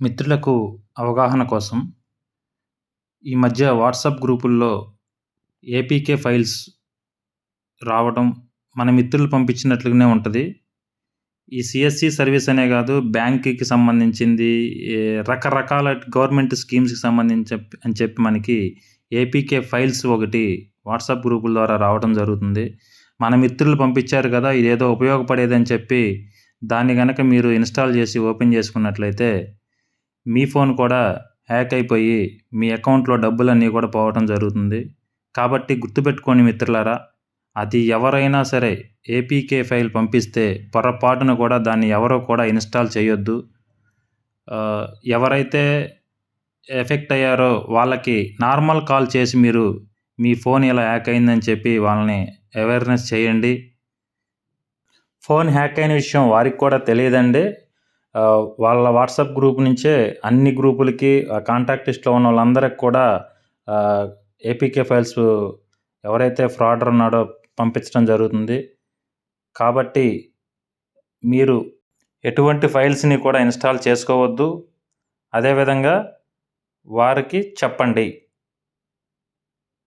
మిత్రులకు అవగాహన కోసం ఈ మధ్య వాట్సాప్ గ్రూపుల్లో ఏపీకే ఫైల్స్ రావడం మన మిత్రులు పంపించినట్లుగానే ఉంటుంది. ఈ సిఎస్సి సర్వీస్ అనే కాదు, బ్యాంక్కి సంబంధించింది రకరకాల గవర్నమెంట్ స్కీమ్స్కి సంబంధించి అని చెప్పి మనకి ఏపీకే ఫైల్స్ ఒకటి వాట్సాప్ గ్రూపుల ద్వారా రావడం జరుగుతుంది. మన మిత్రులు పంపించారు కదా, ఇదేదో ఉపయోగపడేదని చెప్పి దాన్ని కనుక మీరు ఇన్స్టాల్ చేసి ఓపెన్ చేసుకున్నట్లయితే మీ ఫోన్ కూడా హ్యాక్ అయిపోయి మీ అకౌంట్లో డబ్బులన్నీ కూడా పోవడం జరుగుతుంది. కాబట్టి గుర్తుపెట్టుకోండి మిత్రులారా, అది ఎవరైనా సరే ఏపీకే ఫైల్ పంపిస్తే పొరపాటున కూడా దాన్ని ఎవరో కూడా ఇన్స్టాల్ చేయొద్దు. ఎవరైతే ఎఫెక్ట్ అయ్యారో వాళ్ళకి నార్మల్ కాల్ చేసి మీరు మీ ఫోన్ ఇలా హ్యాక్ అయిందని చెప్పి వాళ్ళని అవేర్నెస్ చేయండి. ఫోన్ హ్యాక్ అయిన విషయం వారికి కూడా తెలియదండి. వాళ్ళ వాట్సాప్ గ్రూప్ నుంచే అన్ని గ్రూపులకి కాంటాక్ట్ లిస్ట్లో ఉన్న వాళ్ళందరికి కూడా ఏపీకే ఫైల్స్ ఎవరైతే ఫ్రాడర్ ఉన్నాడో పంపించడం జరుగుతుంది. కాబట్టి మీరు ఎటువంటి ఫైల్స్ని కూడా ఇన్స్టాల్ చేసుకోవద్దు. అదేవిధంగా వారికి చెప్పండి.